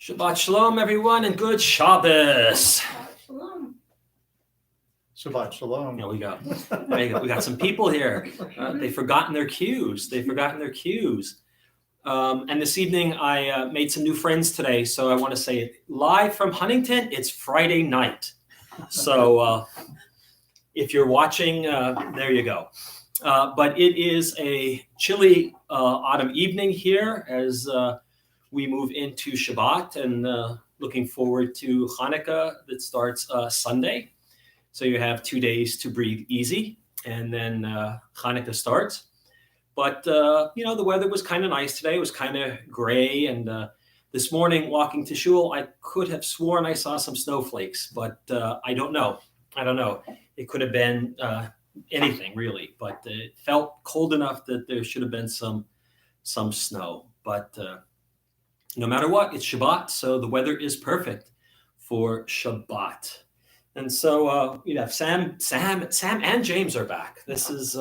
Shabbat Shalom, everyone, and good Shabbos. Shalom. Shabbat Shalom. There we go. We got some people here. They've forgotten their cues. And this evening, I made some new friends today. So I want to say live from Huntington, it's Friday night. So if you're watching, there you go. But it is a chilly autumn evening here as we move into Shabbat and looking forward to Hanukkah that starts Sunday. So you have 2 days to breathe easy, and then Hanukkah starts. But, the weather was kind of nice today. It was kind of gray. And this morning, walking to shul, I could have sworn I saw some snowflakes, but I don't know. It could have been anything, really. But it felt cold enough that there should have been some snow. But no matter what, it's Shabbat, so the weather is perfect for Shabbat. And so we have Sam and James are back. This is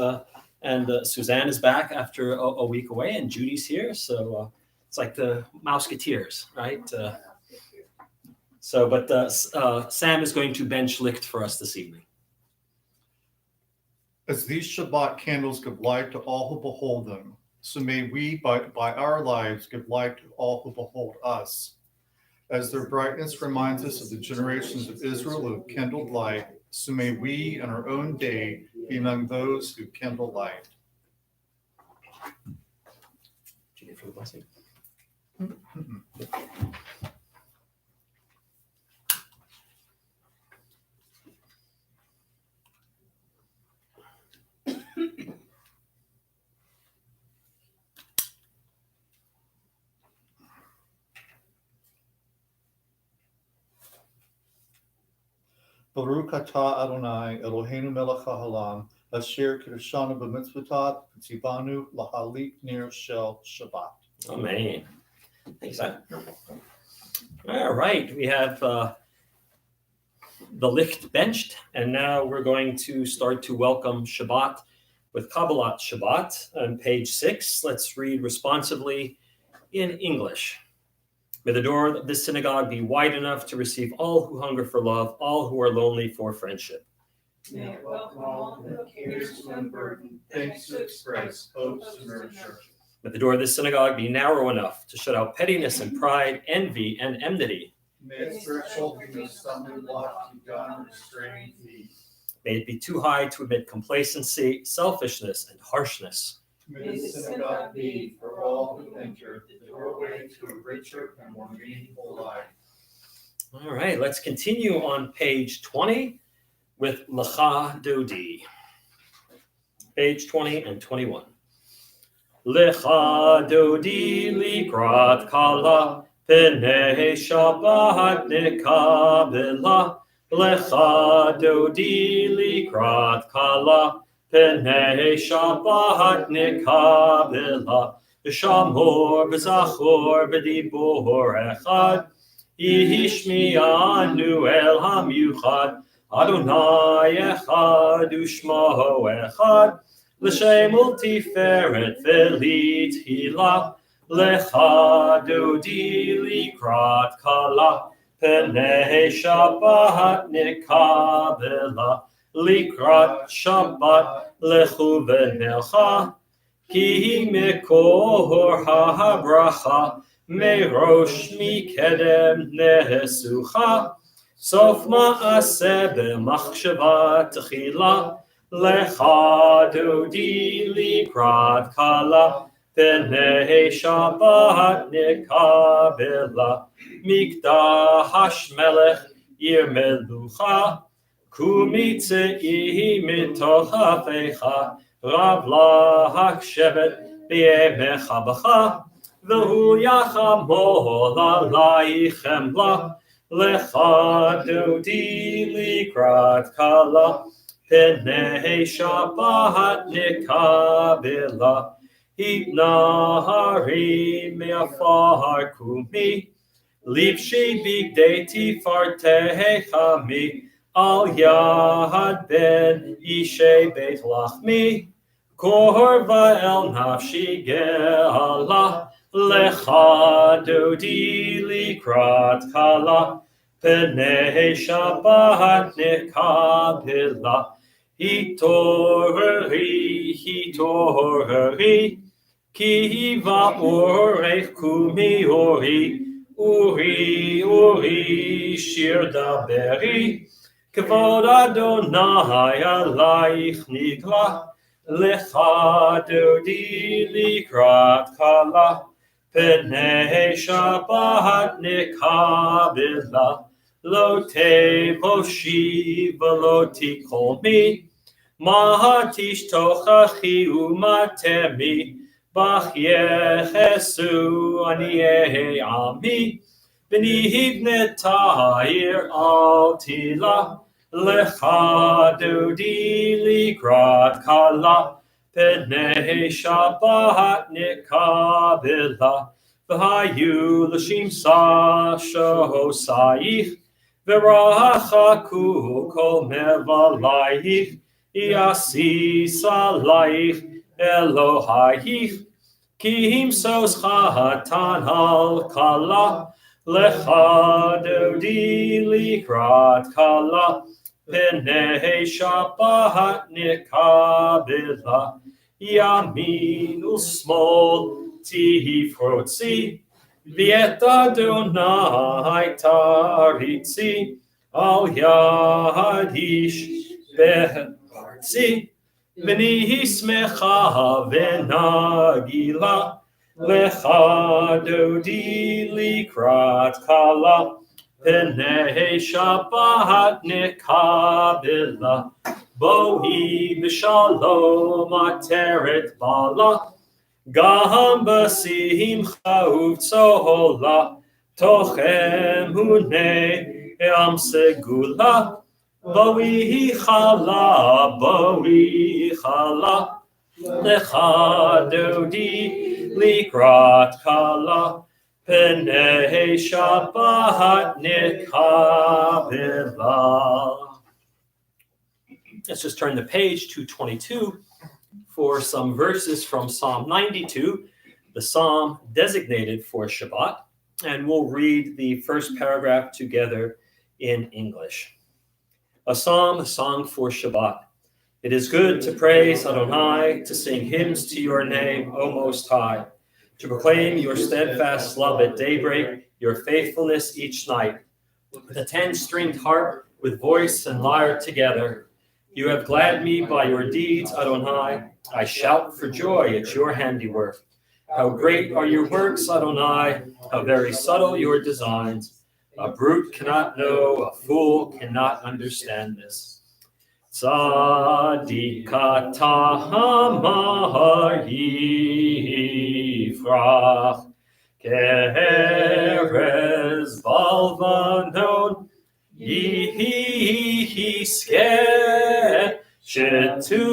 and Suzanne is back after a week away, and Judy's here. So it's like the Mouseketeers, right? But Sam is going to bench licht for us this evening. As these Shabbat candles give light to all who behold them, so may we, by our lives, give light to all who behold us. As their brightness reminds us of the generations of Israel who have kindled light, so may we in our own day be among those who kindle light. Do you need for the blessing? Baruch atah Adonai Eloheinu melech haolam asher kiddushanu b'mitzvotav v'tzivanu lahalit ner shel Shabbat. Amen. Thanks, Sam. All right, we have the licht benched, and now we're going to start to welcome Shabbat with Kabbalat Shabbat on page 6. Let's read responsively in English. May the door of this synagogue be wide enough to receive all who hunger for love, all who are lonely for friendship. May it welcome all who have cares to unburden, thanks to express, hopes to nurture. May the door of this synagogue be narrow enough to shut out pettiness and pride, envy and enmity. May its threshold be no stumbling block to God restrained feet. May it be too high to admit complacency, selfishness, and harshness. May the synagogue be, for all who enter, the doorway to a richer and more meaningful life. All right, let's continue on page 20 with Lecha Dodi. Page 20 and 21. Lecha Dodi likrat kala, Pnei Shabbat nekabela. Lecha Dodi likrat kala, Pnei Shabbat nekabela. Shamor v'zachor v'dibor echad, Yishmi'anu el hamyuchad, Adonai echad u'shmo echad, L'shem ultiferet v'lit hila, Lecha Dodi likrat kala, Pnei Shabbat nekabela. Likrat Shabbat lechu v'nelcha, Ki mekor ha'bracha, Merosh mikedem nesucha, Sof ma'aseh b'machshava tchila, Lecha Dodi likrat kala, Pnei Shabbat nekabela. Mikdash melech ir melucha, Kumitze'i mitoch hafecha, Rav lahak shevet b'yemecha b'cha, V'hu yachamol alaychem la, Lecha Dodi likrat kala, Pnei Shabbat nekabela. Hitnahari me'afar kumi, Livshi bigdei tifartecha mi, Al yad ben ishe beit lachmi, Korva el nafshi ge'ala, Lecha dodi likrat kala, Pnei Shabbat nekabila. Hitoreri, ki va'orech kumi uri, shir daberi. Kavod Adonai alayich nigla, lecha dodi likrat kala, Pnei Shabbat nekabila. Lo tevoshi v'lo tikolmi, mahatish tochachi umatemi, bach yechesu anieh ami, v'nihivne ta'ir al tila, lecha dodi likrat kala, Pnei Shabbat nekabila, v'hayu l'shimsa shahosayich, V'rachaku kol mevalayich, yasis alayich Elohayich, ki himsos chatan al kala, lecha dodi likrat kala, Pnei Shabbat nekabila, yamin u'smol tifrotzi, V'et Adonai taritzi, al yadish be'artzi, v'nismecha v'nagila, lecha dodi likrat kala, Pnei Shabbat nekabila, bohi b'shalom ateret bala, Gam b'simcha uvtzola, tochem hunei am segula, boi chala, lecha dodi likrat kala, Pnei Shabbat nekabila. Let's just turn the page to 22. For some verses from Psalm 92, the psalm designated for Shabbat, and we'll read the first paragraph together in English. A song for Shabbat. It is good to praise Adonai, to sing hymns to your name, O Most High, to proclaim your steadfast love at daybreak, your faithfulness each night. With a 10-stringed harp, with voice and lyre together, you have gladdened me by your deeds, Adonai. I shout for joy at your handiwork. How great are your works, Adonai, how very subtle your designs. A brute cannot know, a fool cannot understand this. Tzadikata hamar yifrach, ke'erez balvanon, yihiskeh shetulim,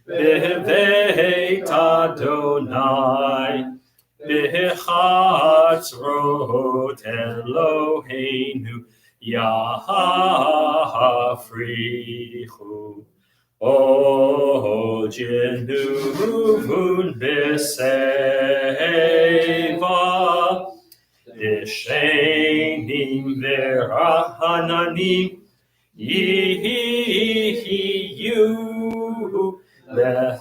beveit Adonai, bechatzrot Eloheinu, Yahafrichu. O Jenuvun Beseva, Deshenim Verahananim, Yihiyu Lehagid,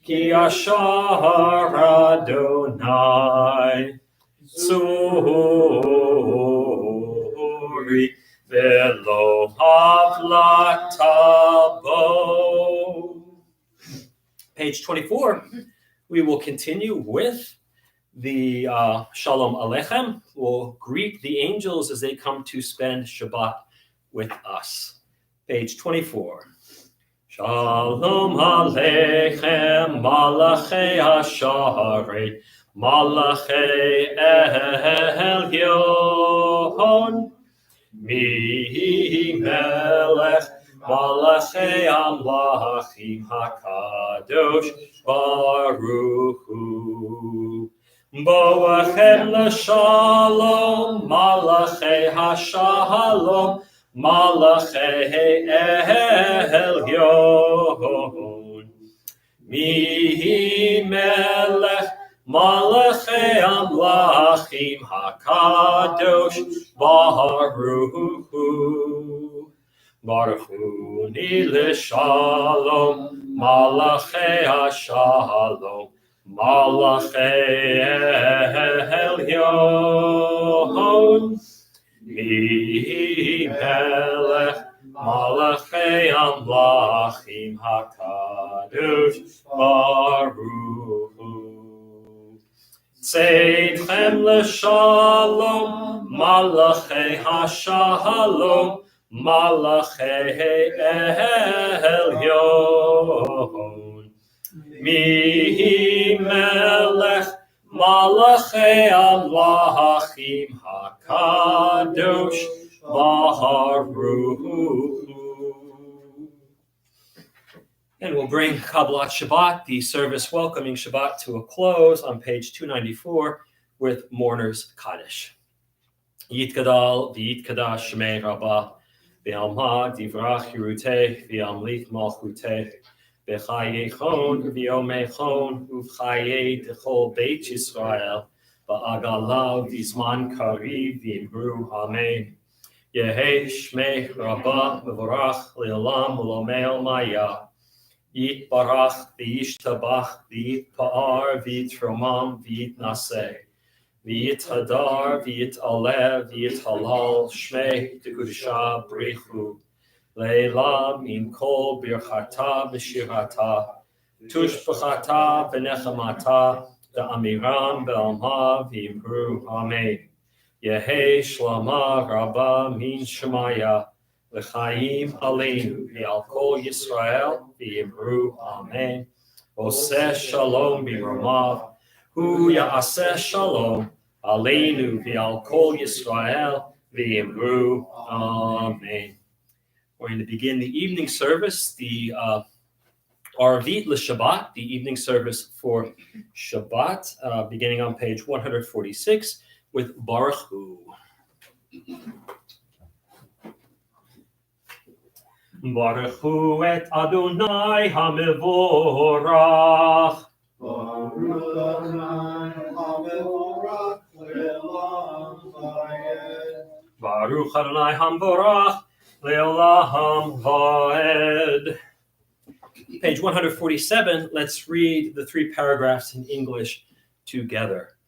Ki Ashar Adonai, Suri Velo Havlatabo. Page 24, we will continue with the Shalom Aleichem. We'll greet the angels as they come to spend Shabbat with us. Page 24. Shalom Aleichem, Malachei Hasharet, Malachei Elyon, Mi Melech, Malachei Amlachim HaKadosh, Baruch Hu. Boachem l'shalom, Malachei Hashalom, Malachei Elyon. Mi melech malachei amlachim hakadosh baruch hu. Baruch hu ni l'shalom malachei hashalom malachei elyon. Mi melech malachei amlachim hakadosh baruch hu. Tzedchem l'shalom malachei hashalom malachei elyon. Mi melech malachei amlachim hakadosh baruch hu. And we'll bring Kabbalat Shabbat, the service welcoming Shabbat, to a close on page 294 with Mourner's Kaddish. Yitkadal v'yitkadash shmei Rabbah v'alma divrach yiruteh v'amlit malchuteh v'chayechon v'yomechon uv'chayei d'chol beit Yisrael v'agalav v'zman kariv v'imru amen. Yehei shmei Rabbah v'vorach le'olam u'lomei maya. Yitbarach v'yishtabach v'yitpa'ar v'yitromam v'yitnaseh. V'yithadar v'yitalev v'yithalal shmei dekudusha brichu. Leila min kol birchata v'shirata. Tushbachata v'nechamata da'amiram be'alma v'imru amen. Yehei shlama rabba min shemaya. L'chaim aleinu v'al kol Yisrael v'imru amen. Oseh shalom b'romav. Hu ya'aseh shalom aleinu v'al kol Yisrael v'imru amen. We're going to begin the evening service, the Arvit l'Shabbat, the evening service for Shabbat, beginning on page 146 with Baruch Hu. Baruch Hu et Adonai HaMevorach. Baruch Adonai HaMevorach le'olam va'ed. Baruch Adonai HaMevorach le'olam va'ed. Page 147, let's read the three paragraphs in English together.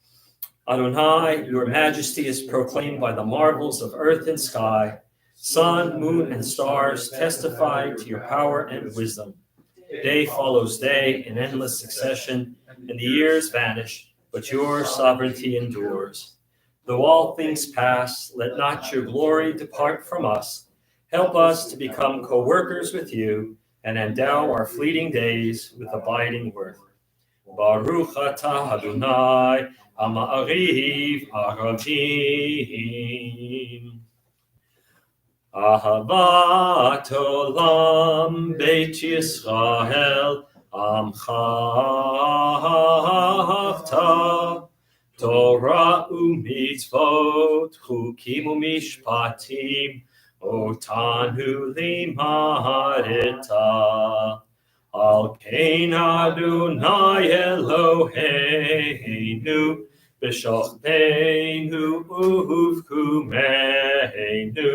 Adonai, your majesty is proclaimed by the marvels of earth and sky. Sun, moon, and stars testify to your power and wisdom. Day follows day in endless succession, and the years vanish, but your sovereignty endures. Though all things pass, let not your glory depart from us. Help us to become co-workers with you and endow our fleeting days with abiding worth. Baruch atah Adonai, Ha'ma'ariv Aravim. Ahavat olam beit Yisrael amcha Torah u'mitzvot chukim u'mishpatim otanu limadeta al kein Adonai Eloheinu b'shochneinu uv'kumeinu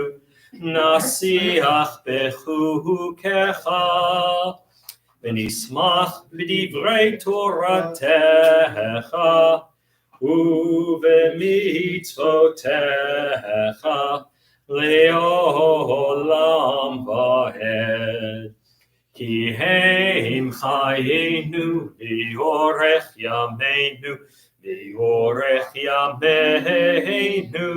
nasiach bechukecha v'nismach b'divrei Toratecha u'v'mitzvotecha le'olam va'ed. Ki heim chayenu v'yorech yameinu v'yorech yameinu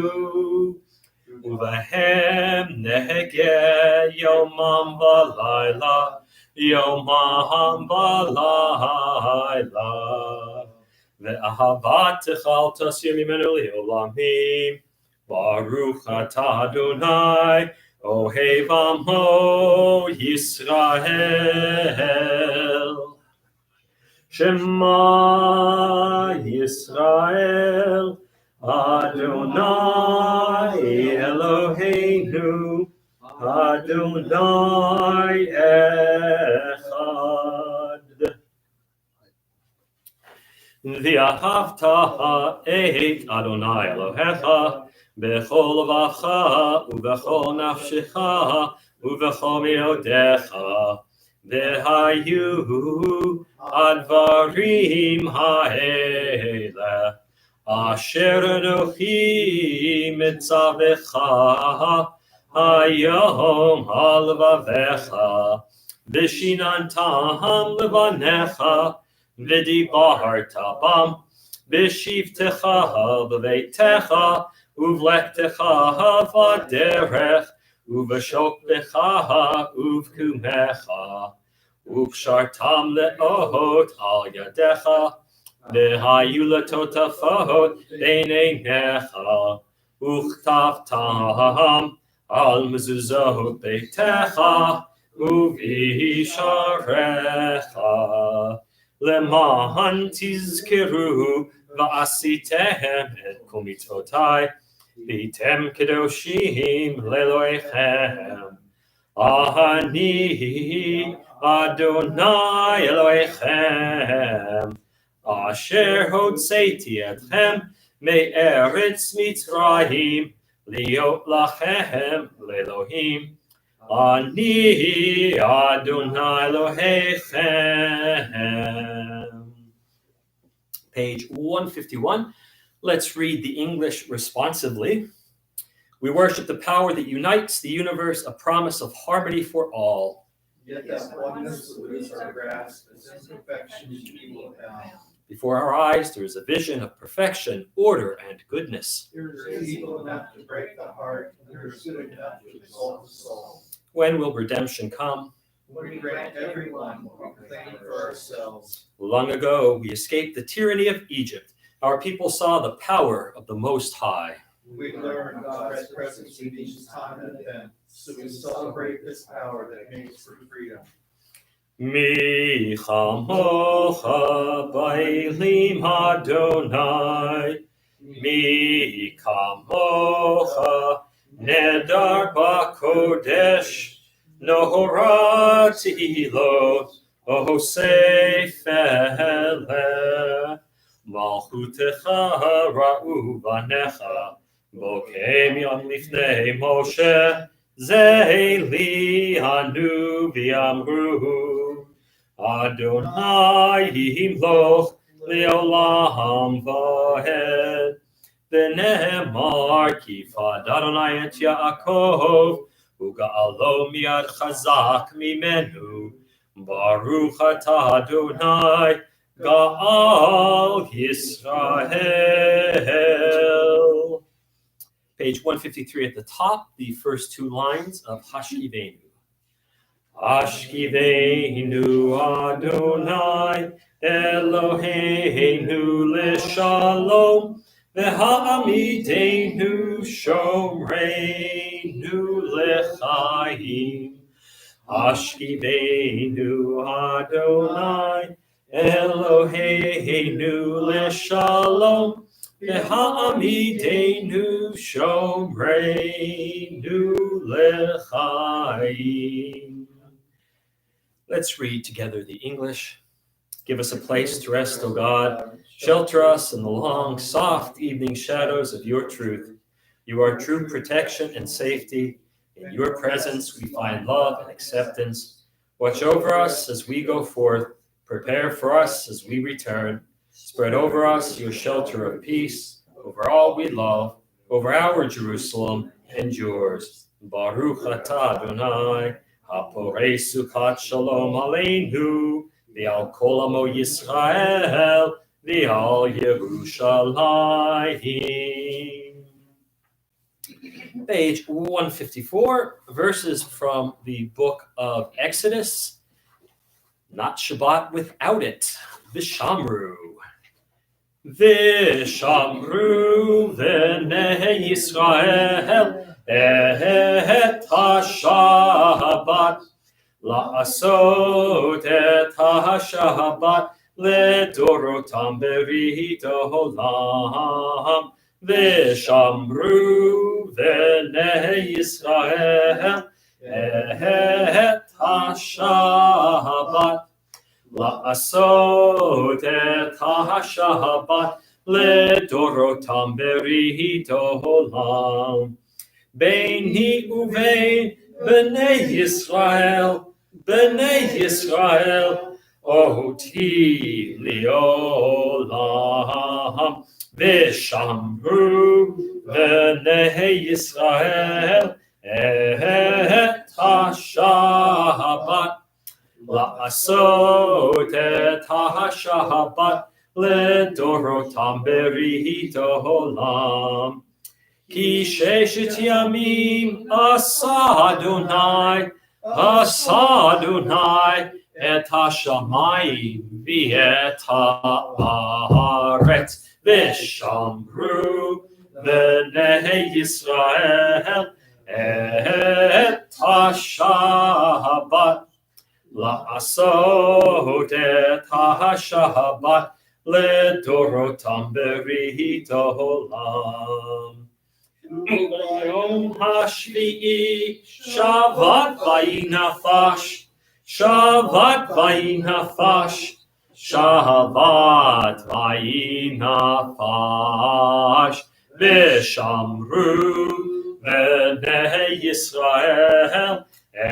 Uvahem nehege yomam v'layla, yomam v'layla. Ve'ahavat echal tasir mimenu le'olamim. Baruch atah Adonai, ohev amo Yisrael. Shema Yisrael. Adonai Eloheinu, Adonai Echad. ואהבת את אדוני אלוהיך בכל לבבך ובכל נפשך ובכל מאודיך. והיו הדברים האלה אשר אנוכי מצווך היום על לבביך, ושיננתם לבניך, ודיברת בם בשבתך בביתך ובלכתך בדרך ובשוקבך ובקומך, וקשרתם לאות על ידיך, והיו לטוטפות בין עיניך, וכתבתם על מזוזות ביתך ובשעריך, למען תזכרו ועשיתם את כל מצוותיי, והייתם קדושים לאלוהיכם. אני אדוני אלוהיכם, אשר הוצאתי אתכם מארץ מצרים, להיות לכם לאלוהים. אני אדוני אלוהיכם. Page 151. Let's read the English responsively. We worship the power that unites the universe, a promise of harmony for all. Yet that oneness eludes our grasp, as imperfections evil abound. Before our eyes there is a vision of perfection, order, and goodness. There is evil enough to break the heart, and there is good enough to exalt the soul. When will redemption come? When we grant everyone what we claim for ourselves. Long ago we escaped the tyranny of Egypt. Our people saw the power of the Most High. We learn God's presence in each time and event, so we celebrate this power that makes for freedom. Mi chamocha ba'elim Adonai, mi kamocha nedar ba'kodesh, nohorati lo osefele, malchutecha ra'u banecha, bokem yom lifnei Moshe, Zeili hanu v'amru, Adonai yimloch leolam v'hed, v'nehemar kifad Adonai et Yaakov, uga'alo miad chazak mimenu, Baruch atah Adonai, Ga'al Yisrael. Page 153 at the top, the first two lines of Hashkivenu. Hashkivenu Adonai Eloheinu l'shalom, v'ha'amidenu shomreinu l'chaim. Hashkivenu Adonai Eloheinu l'shalom, v'ha'amidenu shomreinu l'chaim. Let's read together the English. Give us a place to rest, O God. Shelter us in the long, soft evening shadows of your truth. You are true protection and safety. In your presence we find love and acceptance. Watch over us as we go forth. Prepare for us as we return. Spread over us your shelter of peace, over all we love, over our Jerusalem and yours. Baruch atah Adonai, haporei sukat shalom aleinu, v'al kol amo Yisrael, v'al Yerushalayim. Page 154, verses from the book of Exodus. Not Shabbat without it. Vishamru. Vishamru v'nei Yisrael et ha-Shabbat, la'asot et ha-Shabbat לדורותם ברית העולם, ושמרו בני ישראל את השבת, לעשות לעשות את השבת לדורותם ברית עולם. ביני ובין בני ישראל, אותי לעולם. ושמרו בני ישראל את השבת, לעשות את השבת לדורותם ברית עולם. כי ששת ימים עשה אדוני את השמיים ואת הארץ, ושמרו בני ישראל את השבת, לעשות את השבת לדורותם ברית עולם. וביום השביעי שבת וינפש, ושמרו בני ישראל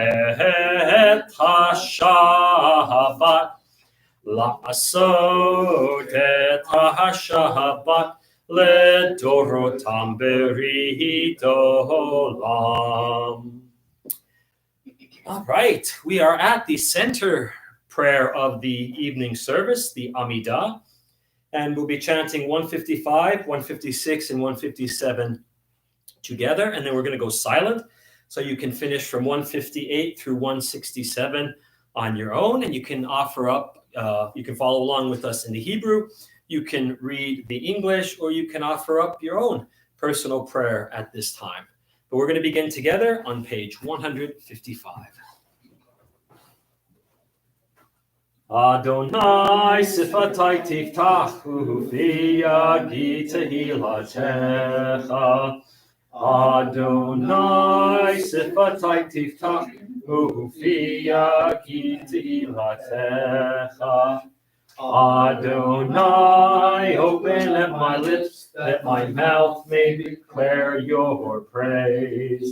את השבת, לעשות את השבת לדורותם ברית עולם. All right, we are at the center prayer of the evening service, the Amidah, and we'll be chanting 155, 156, and 157 together, and then we're going to go silent, so you can finish from 158 through 167 on your own, and you can offer up, you can follow along with us in the Hebrew, you can read the English, or you can offer up your own personal prayer at this time. But we're going to begin together on page 155. Adonai sifatai tiftach ufi yagi tehilatecha. Adonai sifatai tiftach ufi yagi tehilatecha. Adonai, open up my lips, that my mouth may declare your praise.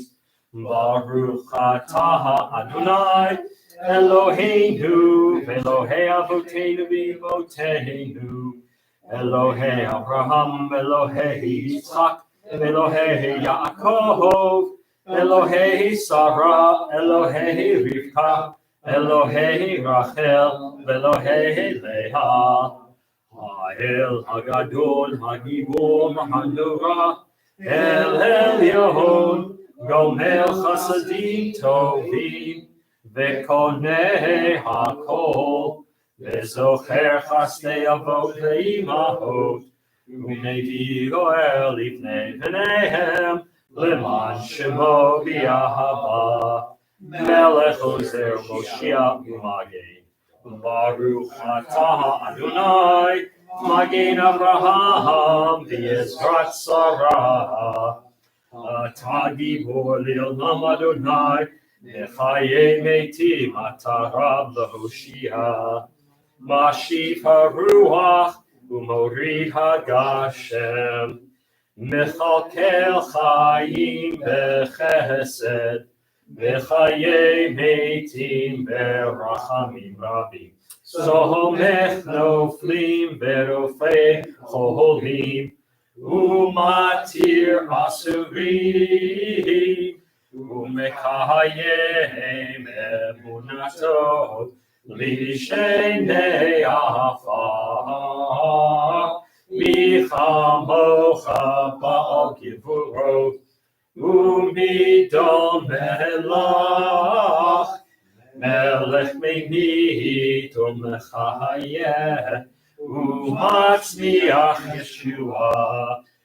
Baruch atah Adonai, Eloheinu, Elohei Avotenu v'Ivotenu, Elohei Abraham, Elohei Yitzchak, Elohei Yaakov, Elohei Sarah, Elohei Rivka, Elohei Rachel, Elohei Leah, Ha'el Hagadol, Hagibor, Hanura, El Elyon, Gomer Chasadim Tovim, Vekonei Hakol, Vezocher Chasdei Avot Ve'imahot, Umevi Goel Livnei V'neihem, Leman Shemo B'Yahava, Melech Ozer Moshiach U'Magen, Baruch atah Adonai, Magen Avraham, V'Yezrat Sarah, Atah Gibor Le'olam Adonai, Nechayei Metim Atah Rab L'Hoshia, Mashiv HaRuach U'Morid HaGashem, Mechalkel Chayim B'Chesed, V'chayei Metim B'Rachamim Rabim, Somech Noflim V'Rofei Cholim, U'Matir Asurim, U'Mekayem Emunato, Lishenei Afar, Michamocha Ba'al Givurot, Umidon Melach, Melech Meinit Umechayeh, Umatzmiach Yeshua,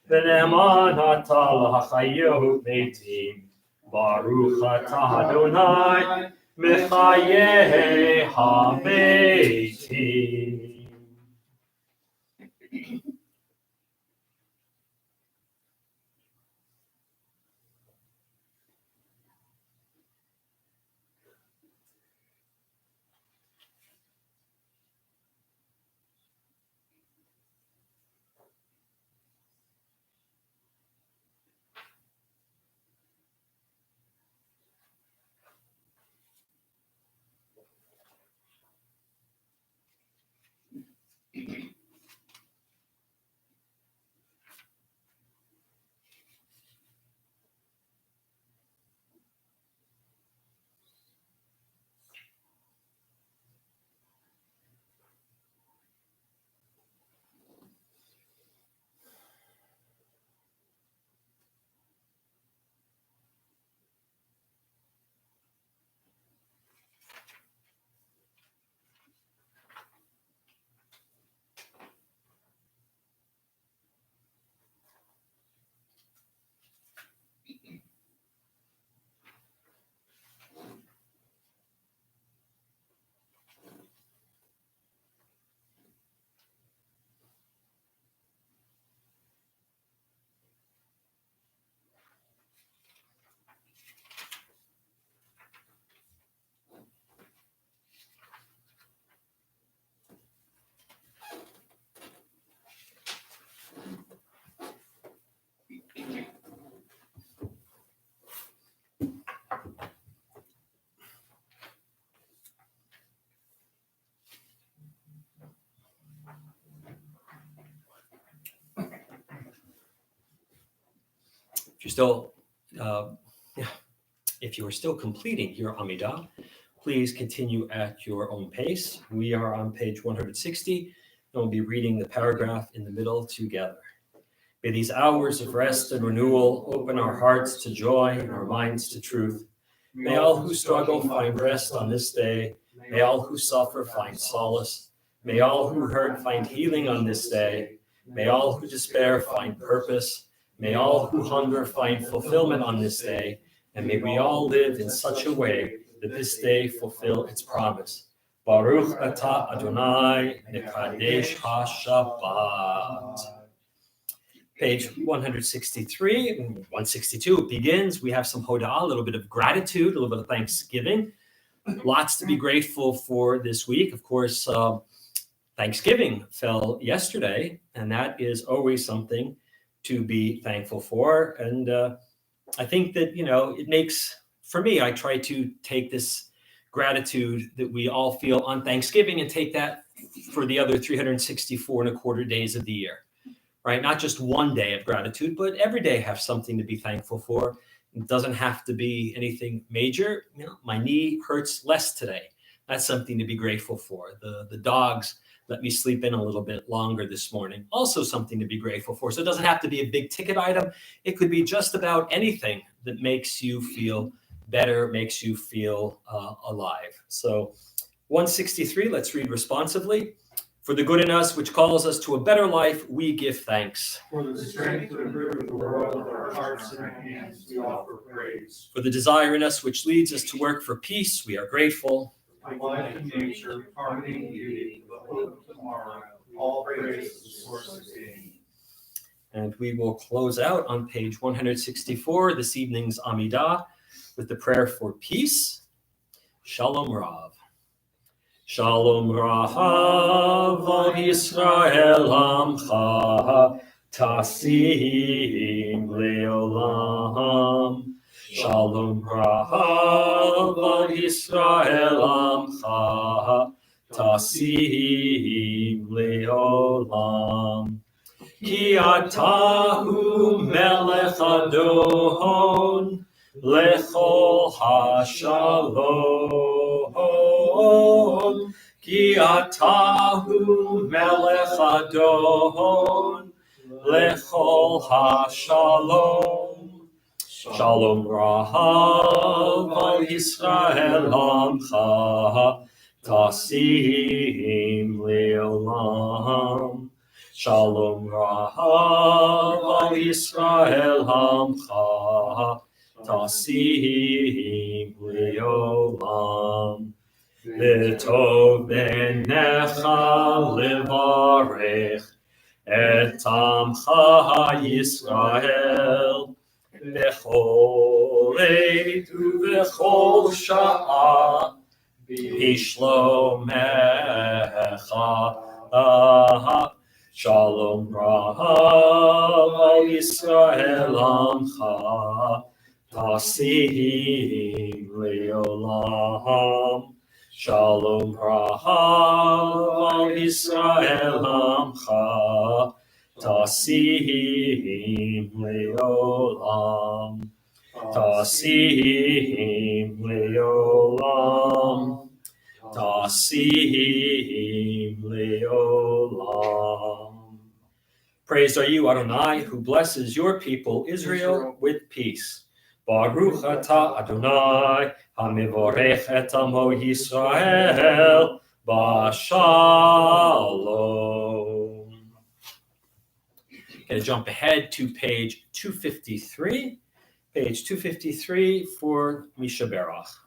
V'ne'eman atah l'chayot meitim, Baruch atah Adonai, Mechayeh haMeitim. still, if you are still completing your Amidah, please continue at your own pace. We are on page 160, and we'll be reading the paragraph in the middle together. May these hours of rest and renewal open our hearts to joy and our minds to truth. May all who struggle find rest on this day. May all who suffer find solace. May all who hurt find healing on this day. May all who despair find purpose. May all who hunger find fulfillment on this day. And may we all live in such a way that this day fulfill its promise. Baruch atah Adonai Nekadesh HaShabbat. Page 163, 162 begins. We have some hoda'ah, a little bit of gratitude, a little bit of thanksgiving. Lots to be grateful for this week. Of course, Thanksgiving fell yesterday, and that is always something to be thankful for. And I think that, it makes, for me, I try to take this gratitude that we all feel on Thanksgiving and take that for the other 364 and a quarter days of the year. Right? Not just one day of gratitude, but every day have something to be thankful for. It doesn't have to be anything major. My knee hurts less today. That's something to be grateful for. The dogs let me sleep in a little bit longer this morning. Also something to be grateful for. So it doesn't have to be a big ticket item. It could be just about anything that makes you feel better, makes you feel alive. So 163, let's read responsively. For the good in us, which calls us to a better life, we give thanks. For the strength to improve the world of our hearts and hands, we offer praise. For the desire in us, which leads us to work for peace, we are grateful. For life and nature, harmony and beauty, the hope of tomorrow, all praise is the source of being. And we will close out on page 164, this evening's Amidah, with the prayer for peace. Shalom Rav. Shalom Rahav Yisrael Amcha Tasim Leolam. Shalom Rahav Yisrael Amcha Tasim Leolam. Ki atahu melech adon lechol hashalom. Ki atahu melech adon lechol hashalom. Shalom Rahav al Yisrael Amcha Tasim Leolam. Shalom Rahav al Yisrael Amcha Tasim Leolam. V'tov b'necha levarech et Amcha Yisrael b'chol עת ובכל שעה בשלומך. Shalom Rahav al Yisrael Amcha Tasim Leolam. Shalom Rahav al Yisrael Amcha Tasim Leolam. Tasim Leolam. Tasim Leolam. Praised are you, Adonai, who blesses your people Israel with peace. Baruch atah Adonai, hamivorech et amo Yisrael b'shalom. Going to jump ahead to page 253. Page 253 for Misha Berach.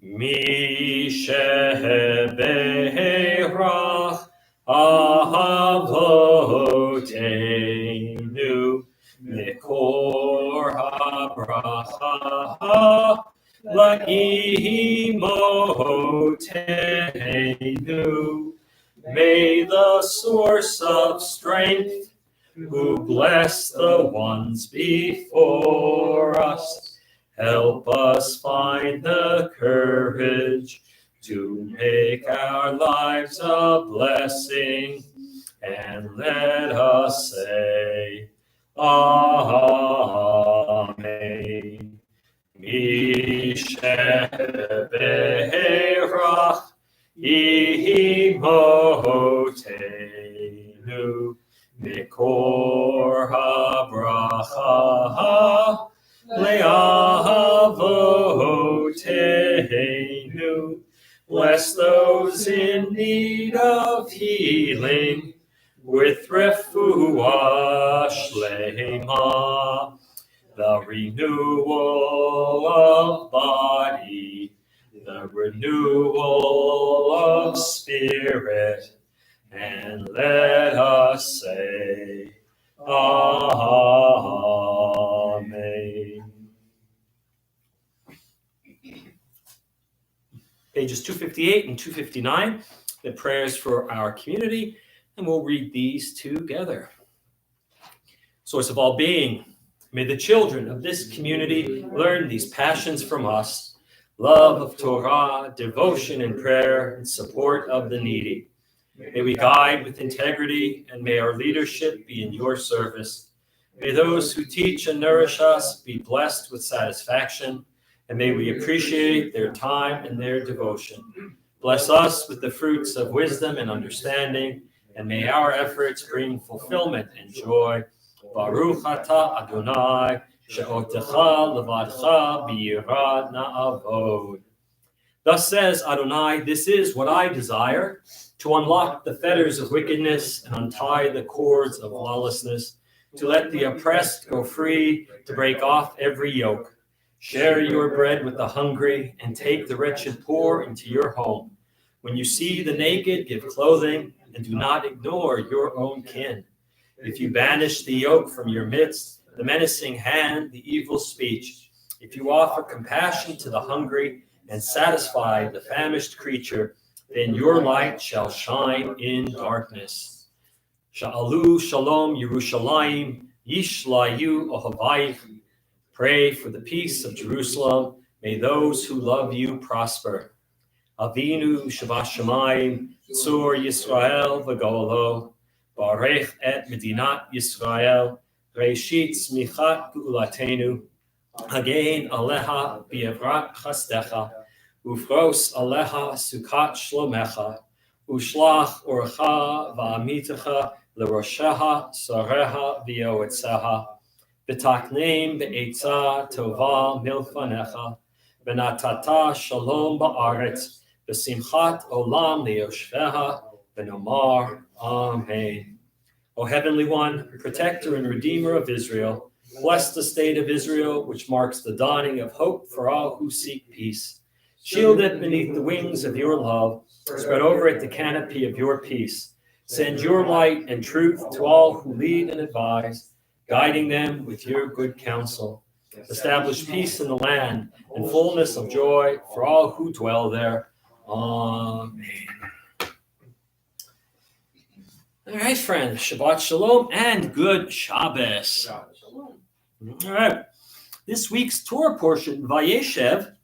Misha Berach Ahavoteinu Mikor HaBracha La'imotenu. May the source of strength, who bless the ones before us, help us find the courage to make our lives a blessing, and let us say, Amen. Misheberach imotenu mikor habracha le'avotenu. Bless those in need of healing with refuah shlema, the renewal of body, the renewal of spirit, and let us say, Amen. Pages 258 and 259, the prayers for our community, and we'll read these together. Source of all being, may the children of this community learn these passions from us: love of Torah, devotion and prayer, and support of the needy. May we guide with integrity, and may our leadership be in your service. May those who teach and nourish us be blessed with satisfaction, and may we appreciate their time and their devotion. Bless us with the fruits of wisdom and understanding, and may our efforts bring fulfillment and joy. Baruch atah Adonai, she'otecha levadcha b'yirad na'avod. Thus says Adonai, this is what I desire, to unlock the fetters of wickedness and untie the cords of lawlessness, to let the oppressed go free, to break off every yoke. Share your bread with the hungry, and take the wretched poor into your home. When you see the naked, give clothing, and do not ignore your own kin. If you banish the yoke from your midst, the menacing hand, the evil speech, if you offer compassion to the hungry and satisfy the famished creature, then your light shall shine in darkness. Sha'alu shalom Yerushalayim, yishlayu ohavayich. Pray for the peace of Jerusalem. May those who love you prosper. Avinu Shabbat Tzur Yisrael v'Golo, Barech et Medinat Yisrael, Reshit Smichat Geulatenu, Hagein Aleha B'Evrat Chasdecha, Ufros Aleha Sukat Shlomecha, Ushlach Orcha V'Amitecha L'Rosheha Sareha V'Yoetzeha, V'Takneim Be'etza Tova Milfanecha, V'Natata Shalom Ba'aretz, V'Simchat Olam Le'Yoshveha, V'Nomar Amen. O Heavenly One, Protector and Redeemer of Israel, bless the state of Israel, which marks the dawning of hope for all who seek peace. Shield it beneath the wings of your love. Spread over it the canopy of your peace. Send your light and truth to all who lead and advise, guiding them with your good counsel. Establish peace in the land and fullness of joy for all who dwell there. Amen. All right, friends, Shabbat Shalom and good Shabbos. All right, this week's Torah portion, Vayeshev,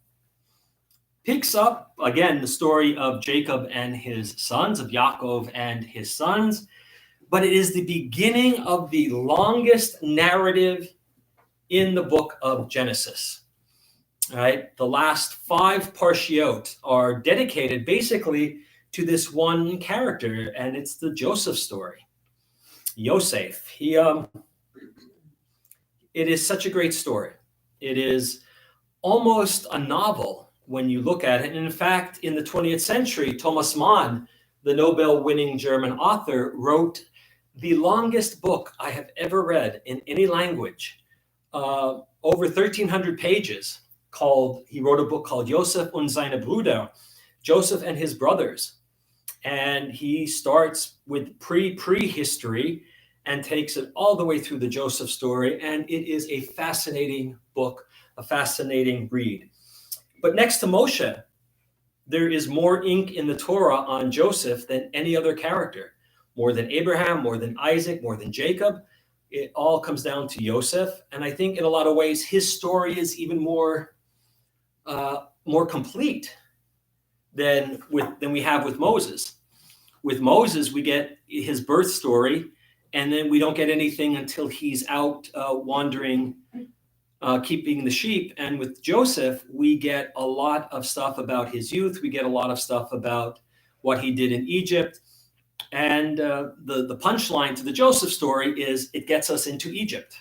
picks up again the story of Jacob and his sons, of Yaakov and his sons, but it is the beginning of the longest narrative in the book of Genesis. All right, the last 5 parshiot are dedicated basically to this one character, and it's the Joseph story. Yosef, it is such a great story. It is almost a novel when you look at it. And in fact, in the 20th century, Thomas Mann, the Nobel-winning German author, wrote the longest book I have ever read in any language, over 1,300 pages. He wrote a book called Joseph und seine Brüder, Joseph and his brothers. And he starts with prehistory and takes it all the way through the Joseph story. And it is a fascinating book, a fascinating read. But next to Moshe, there is more ink in the Torah on Joseph than any other character. More than Abraham, more than Isaac, more than Jacob. It all comes down to Joseph. And I think in a lot of ways, his story is even more complete than we have with Moses. With Moses, we get his birth story, And then we don't get anything until he's out wandering, keeping the sheep. And with Joseph, we get a lot of stuff about his youth. We get a lot of stuff about what he did in Egypt. And the punchline to the Joseph story is it gets us into Egypt.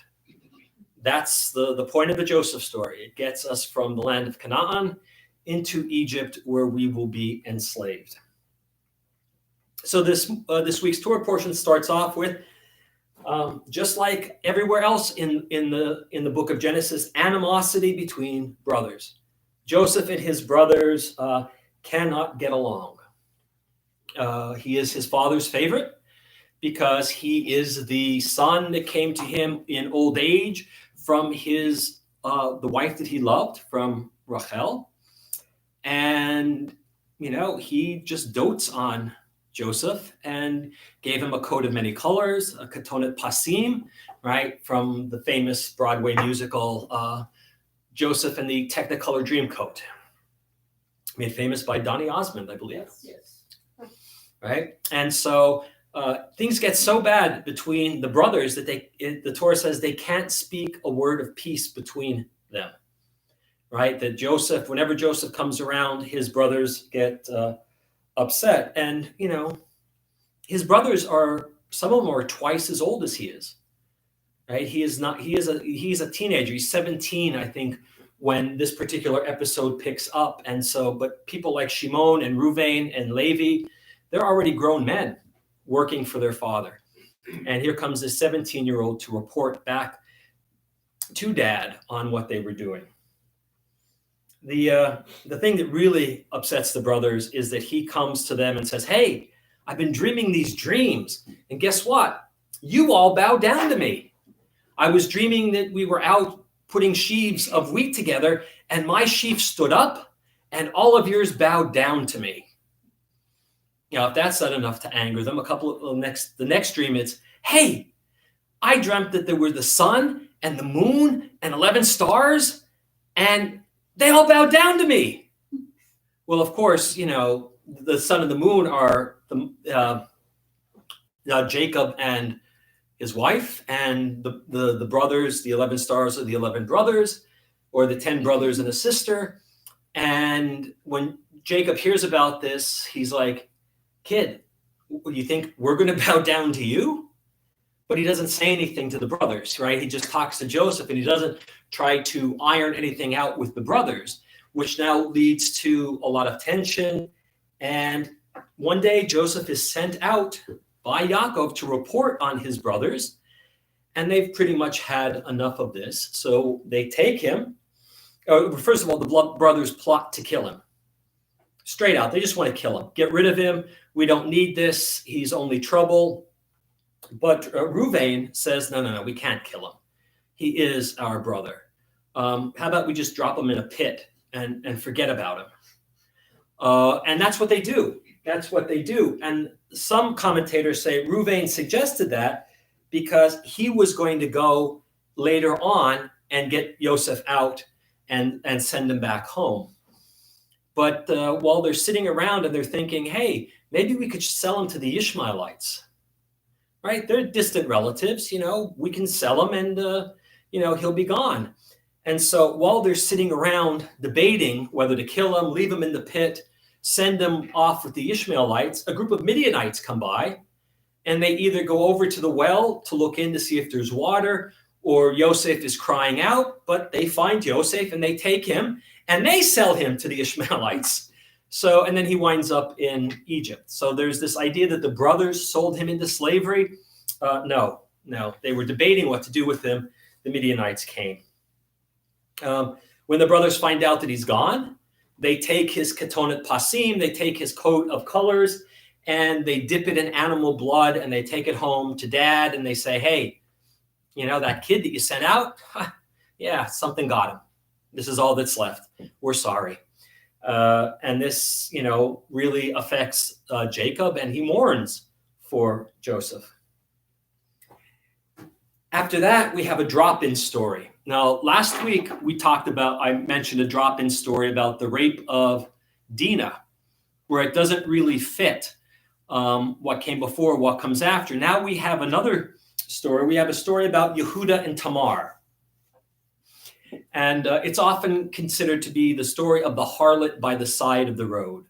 That's the point of the Joseph story. It gets us from the land of Canaan into Egypt, where we will be enslaved. So this week's Torah portion starts off with, just like everywhere else in the book of Genesis, animosity between brothers. Joseph and his brothers cannot get along. He is his father's favorite because he is the son that came to him in old age from his the wife that he loved, from Rachel. And, he just dotes on Joseph and gave him a coat of many colors, a ketonet pasim, right, from the famous Broadway musical Joseph and the Technicolor Dreamcoat, made famous by Donny Osmond, I believe. Yes. Right? And so things get so bad between the brothers that the Torah says they can't speak a word of peace between them. Right? That Joseph, whenever Joseph comes around, his brothers get upset. And, his brothers some of them are twice as old as he is. Right? He's a teenager. He's 17, I think, when this particular episode picks up. And so, but people like Shimon and Ruvain and Levi, they're already grown men working for their father. And here comes this 17-year-old to report back to dad on what they were doing. The thing that really upsets the brothers is that he comes to them and says, "Hey, I've been dreaming these dreams. And guess what? You all bow down to me. I was dreaming that we were out putting sheaves of wheat together, and my sheaf stood up, and all of yours bowed down to me." If that's not enough to anger them, the next dream is, "Hey, I dreamt that there were the sun and the moon and 11 stars, and they all bowed down to me." Well, of course, the sun and the moon are Jacob and his wife, and the brothers, the 11 stars are the 11 brothers, or the 10 brothers and a sister. And when Jacob hears about this, he's like, "Kid, you think we're going to bow down to you?" But he doesn't say anything to the brothers, right? He just talks to Joseph, and he doesn't try to iron anything out with the brothers, which now leads to a lot of tension. And one day Joseph is sent out by Yaakov to report on his brothers, and they've pretty much had enough of this. So they take him. First of all, the brothers plot to kill him. Straight out, they just want to kill him. Get rid of him. We don't need this. He's only trouble. But Ruvain says, no, we can't kill him. He is our brother. How about we just drop him in a pit and forget about him? And that's what they do. That's what they do. And some commentators say Ruvain suggested that because he was going to go later on and get Joseph out and send him back home. But while they're sitting around and they're thinking, hey, maybe we could sell him to the Ishmaelites, right? They're distant relatives, we can sell him and, he'll be gone. And so while they're sitting around debating whether to kill him, leave him in the pit, send him off with the Ishmaelites, a group of Midianites come by, and they either go over to the well to look in to see if there's water, or Yosef is crying out, but they find Yosef and they take him and they sell him to the Ishmaelites. So, and then he winds up in Egypt. So there's this idea that the brothers sold him into slavery. No, they were debating what to do with him. The Midianites came. When the brothers find out that he's gone, they take his ketonet pasim, they take his coat of colors, and they dip it in animal blood, and they take it home to dad, and they say, hey, that kid that you sent out, yeah, something got him. This is all that's left. We're sorry. And this, really affects Jacob, and he mourns for Joseph. After that, we have a drop-in story. Now, last week I mentioned a drop-in story about the rape of Dinah, where it doesn't really fit what came before, what comes after. Now we have another story. We have a story about Yehuda and Tamar. And it's often considered to be the story of the harlot by the side of the road.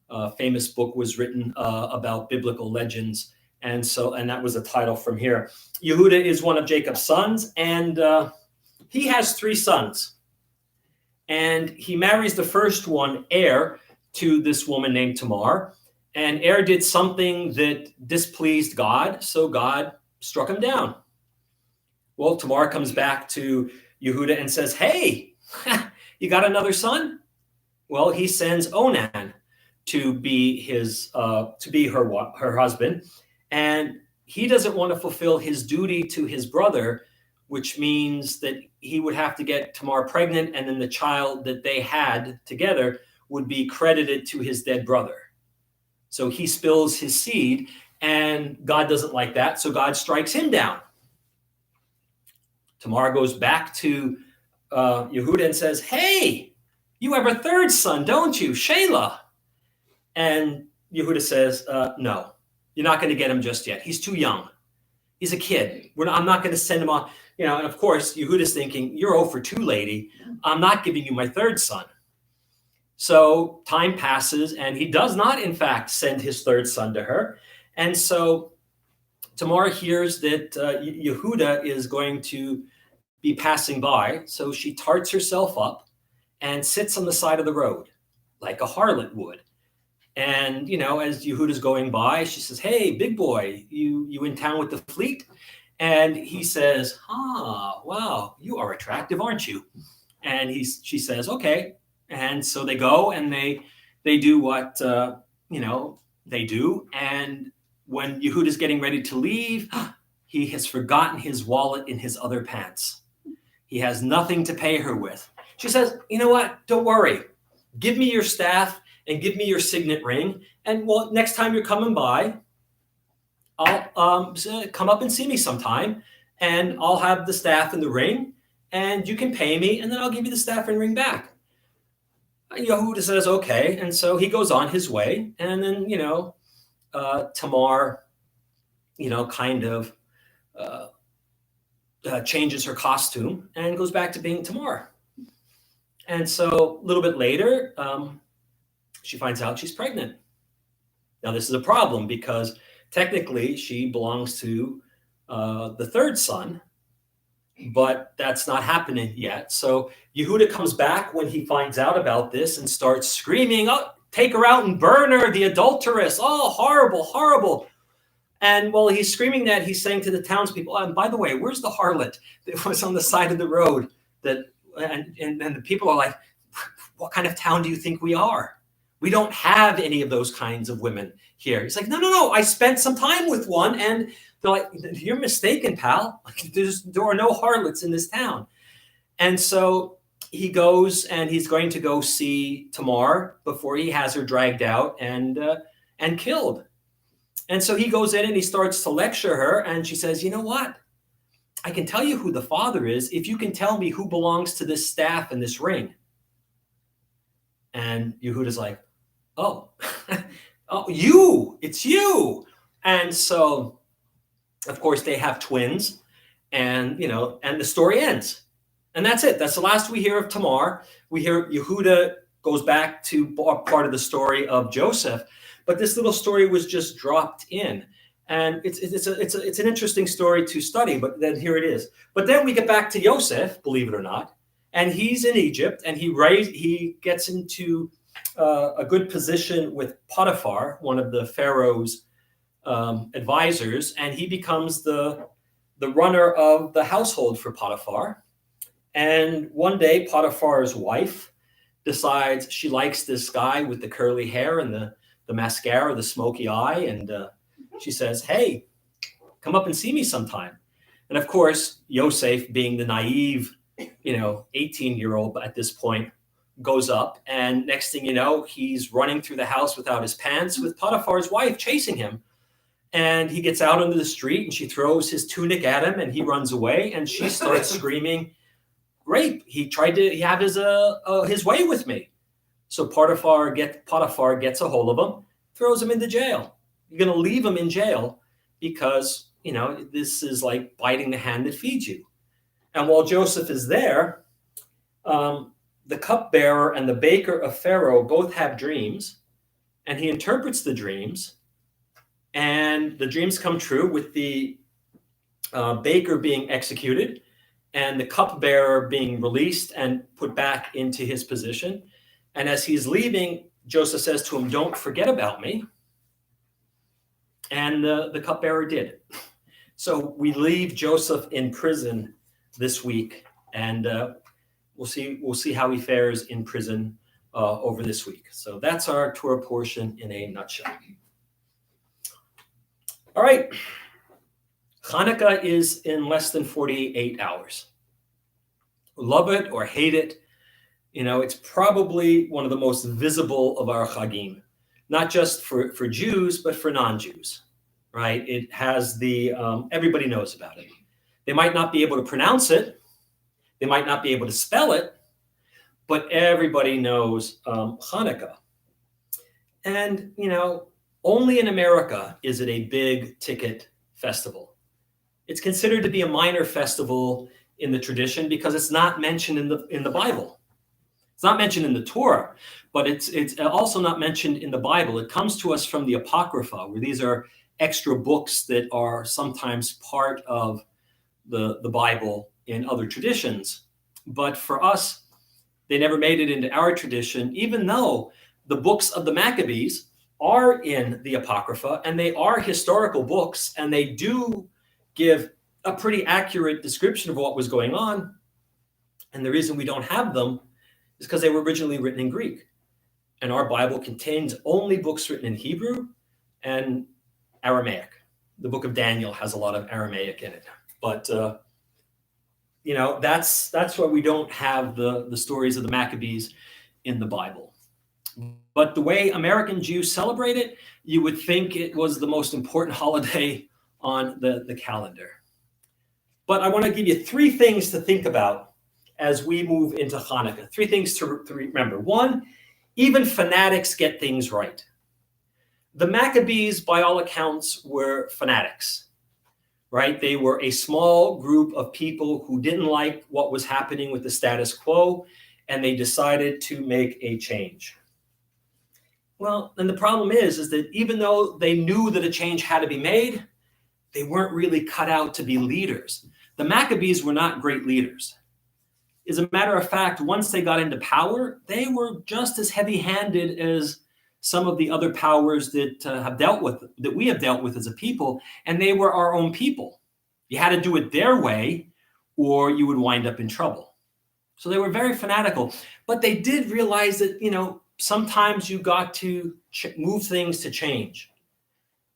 A famous book was written about biblical legends. And that was a title from here. Yehuda is one of Jacob's sons, and he has 3 sons. And he marries the first one, Er, to this woman named Tamar. And Er did something that displeased God, so God struck him down. Well, Tamar comes back to Yehuda and says, hey, you got another son? Well, he sends Onan to be her husband. And he doesn't want to fulfill his duty to his brother, which means that he would have to get Tamar pregnant, and then the child that they had together would be credited to his dead brother. So he spills his seed, and God doesn't like that, so God strikes him down. Tamar goes back to Yehuda and says, hey, you have a 3rd son, don't you, Shelah? And Yehuda says, no, you're not going to get him just yet. He's too young. He's a kid. I'm not going to send him off. And of course, Yehuda's thinking, you're 0 for 2, lady. I'm not giving you my 3rd son. So time passes, and he does not, in fact, send his 3rd son to her. And so Tamar hears that Yehuda is going to be passing by. So she tarts herself up and sits on the side of the road like a harlot would. And, as Yehuda's going by, she says, hey, big boy, you in town with the fleet? And he says, wow, you are attractive, aren't you? And she says, okay. And so they go and they do what, they do. And when Yehuda's getting ready to leave, he has forgotten his wallet in his other pants. He has nothing to pay her with. She says, you know what? Don't worry. Give me your staff and give me your signet ring. And next time you're coming by, I'll come up and see me sometime, and I'll have the staff and the ring, and you can pay me, and then I'll give you the staff and ring back. Yehuda says, okay. And so he goes on his way. And then, Tamar, kind of changes her costume and goes back to being Tamar. And so a little bit later, she finds out she's pregnant. Now, this is a problem because technically she belongs to the 3rd son, but that's not happening yet. So Yehuda comes back when he finds out about this and starts screaming, oh, take her out and burn her, the adulteress. Oh, horrible, horrible. And while he's screaming that, he's saying to the townspeople, and by the way, where's the harlot that was on the side of the road? And the people are like, what kind of town do you think we are? We don't have any of those kinds of women here. He's like, no, I spent some time with one. And they're like, you're mistaken, pal. There are no harlots in this town. And so he goes and he's going to go see Tamar before he has her dragged out and killed. And so he goes in and he starts to lecture her. And she says, you know what? I can tell you who the father is if you can tell me who belongs to this staff and this ring. And Yehuda's like, oh, it's you. And so, of course, they have twins, and the story ends. And that's it. That's the last we hear of Tamar. We hear Yehuda goes back to part of the story of Joseph, but this little story was just dropped in. And it's an interesting story to study, but then here it is. But then we get back to Joseph, believe it or not, and he's in Egypt, and he gets into a good position with Potiphar, one of the Pharaoh's advisors, and he becomes the runner of the household for Potiphar. And one day, Potiphar's wife decides she likes this guy with the curly hair and the mascara, the smoky eye, and she says, hey, come up and see me sometime. And of course, Yosef, being the naive, 18-year-old at this point, goes up, and next thing you know, he's running through the house without his pants with Potiphar's wife chasing him. And he gets out onto the street, and she throws his tunic at him, and he runs away, and she starts screaming, rape. He tried to have his way with me. So Potiphar gets a hold of him, throws him into jail. You're going to leave him in jail because, this is like biting the hand that feeds you. And while Joseph is there, the cupbearer and the baker of Pharaoh both have dreams, and he interprets the dreams, and the dreams come true with the baker being executed and the cupbearer being released and put back into his position. And as he's leaving, Joseph says to him, "Don't forget about me." And the cupbearer did. So we leave Joseph in prison this week, and we'll see how he fares in prison over this week. So that's our Torah portion in a nutshell. All right. Hanukkah is in less than 48 hours. Love it or hate it, it's probably one of the most visible of our chagim, not just for Jews, but for non-Jews, right? It has everybody knows about it. They might not be able to pronounce it. They might not be able to spell it, but everybody knows Hanukkah. And, only in America is it a big ticket festival. It's considered to be a minor festival in the tradition because it's not mentioned in the Bible. It's not mentioned in the Torah, but it's also not mentioned in the Bible. It comes to us from the Apocrypha, where these are extra books that are sometimes part of the Bible in other traditions. But for us, they never made it into our tradition, even though the books of the Maccabees are in the Apocrypha, and they are historical books, and they do give a pretty accurate description of what was going on. And the reason we don't have them is because they were originally written in Greek. And our Bible contains only books written in Hebrew and Aramaic. The book of Daniel has a lot of Aramaic in it. But, that's why we don't have the stories of the Maccabees in the Bible. But the way American Jews celebrate it, you would think it was the most important holiday on the calendar. But I want to give you 3 things to think about as we move into Hanukkah. 3 things to remember. 1, even fanatics get things right. The Maccabees, by all accounts, were fanatics, right? They were a small group of people who didn't like what was happening with the status quo, and they decided to make a change. Well, and the problem is that even though they knew that a change had to be made, they weren't really cut out to be leaders. The Maccabees were not great leaders. As a matter of fact, once they got into power, they were just as heavy-handed as some of the other powers that we have dealt with as a people, and they were our own people. You had to do it their way, or you would wind up in trouble. So they were very fanatical, but they did realize that, sometimes you got to move things to change.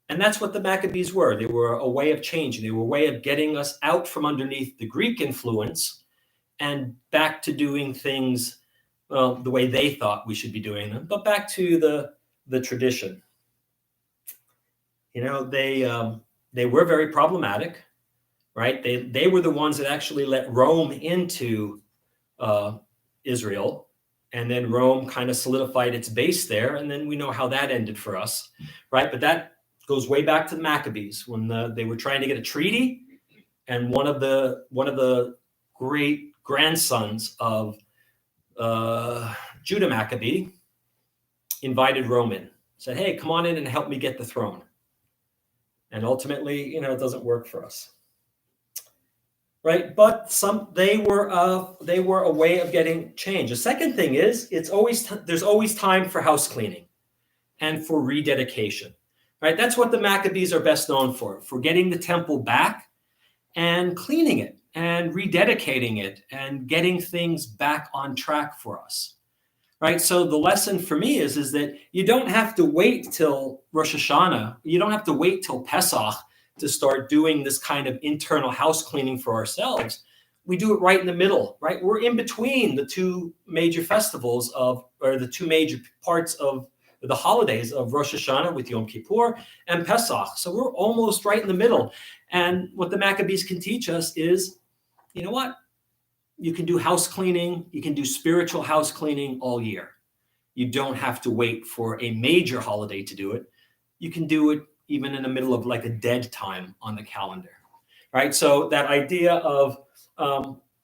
And that's what the Maccabees were. They were a way of changing. They were a way of getting us out from underneath the Greek influence and back to doing things, the way they thought we should be doing them, but back to the tradition. They were very problematic, right? They were the ones that actually let Rome into Israel. And then Rome kind of solidified its base there. And then we know how that ended for us, right? But that goes way back to the Maccabees when they were trying to get a treaty. And one of the great grandsons of Judah Maccabee invited Rome in, said, "Hey, come on in and help me get the throne." And ultimately, it doesn't work for us. Right, but they were a way of getting change. The second thing is there's always time for house cleaning and for rededication. Right, that's what the Maccabees are best known for getting the temple back and cleaning it and rededicating it and getting things back on track for us. Right, so the lesson for me is that you don't have to wait till Rosh Hashanah. You don't have to wait till Pesach to start doing this kind of internal house cleaning for ourselves. We do it right in the middle, right? We're in between the 2 major festivals or the 2 major parts of the holidays of Rosh Hashanah with Yom Kippur and Pesach. So we're almost right in the middle. And what the Maccabees can teach us is, you know what? You can do house cleaning. You can do spiritual house cleaning all year. You don't have to wait for a major holiday to do it. You can do it even in the middle of like a dead time on the calendar, right? So that idea of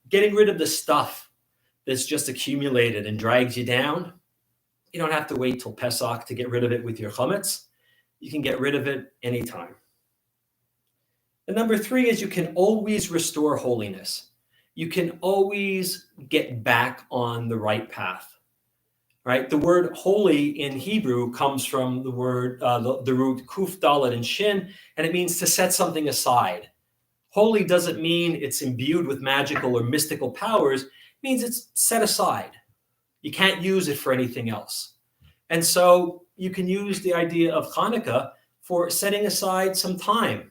getting rid of the stuff that's just accumulated and drags you down, you don't have to wait till Pesach to get rid of it with your chametz. You can get rid of it anytime. And number 3 is you can always restore holiness. You can always get back on the right path, right? The word holy in Hebrew comes from the word, the root kuf, dalet, and shin, and it means to set something aside. Holy doesn't mean it's imbued with magical or mystical powers. It means it's set aside. You can't use it for anything else. And so you can use the idea of Hanukkah for setting aside some time,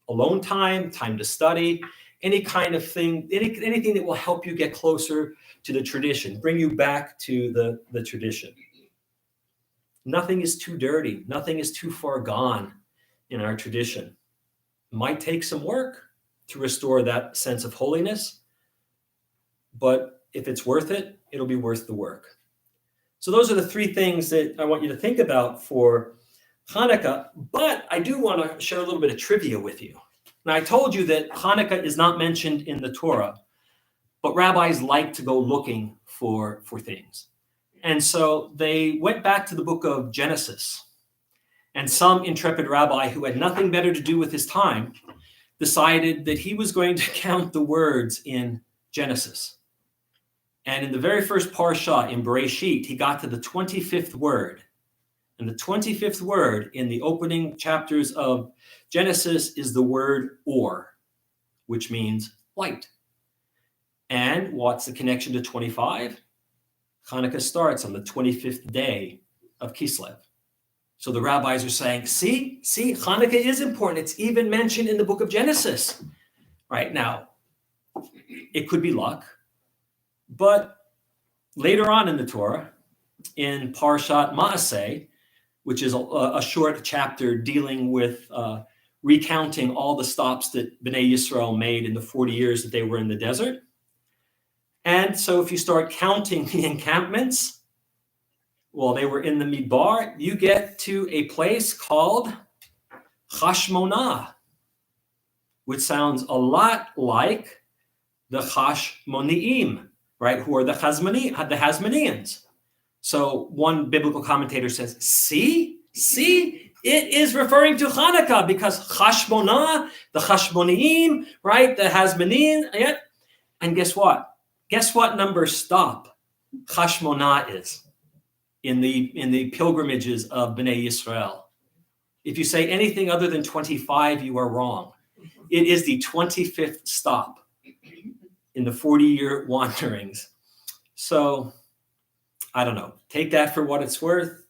alone time, time to study, any kind of thing, anything that will help you get closer to the tradition, bring you back to the tradition. Nothing is too dirty. Nothing is too far gone in our tradition. It might take some work to restore that sense of holiness, but if it's worth it, it'll be worth the work. So those are the 3 things that I want you to think about for Hanukkah, but I do want to share a little bit of trivia with you. Now, I told you that Hanukkah is not mentioned in the Torah, but rabbis like to go looking for things. And so they went back to the book of Genesis, and some intrepid rabbi who had nothing better to do with his time decided that he was going to count the words in Genesis. And in the very first parsha in Bereshit, he got to the 25th word. And the 25th word in the opening chapters of Genesis is the word or, which means light. And what's the connection to 25? Hanukkah starts on the 25th day of Kislev. So the rabbis are saying, see, Hanukkah is important. It's even mentioned in the book of Genesis. Right now, it could be luck. But later on in the Torah, in Parshat Maaseh, which is a short chapter dealing with recounting all the stops that Bnei Yisrael made in the 40 years that they were in the desert. And so if you start counting the encampments while they were in the Midbar, you get to a place called Hashmonah, which sounds a lot like the Hashmoniim, right? Who are the Hasmoneans. So one biblical commentator says, see, it is referring to Hanukkah because Hashmonah, the Hashmoniim, right? The Hasmonean, yeah. And guess what? Guess what number stop Hashmonah is in the pilgrimages of Bnei Yisrael? If you say anything other than 25, you are wrong. It is the 25th stop in the 40-year wanderings. So I don't know. Take that for what it's worth.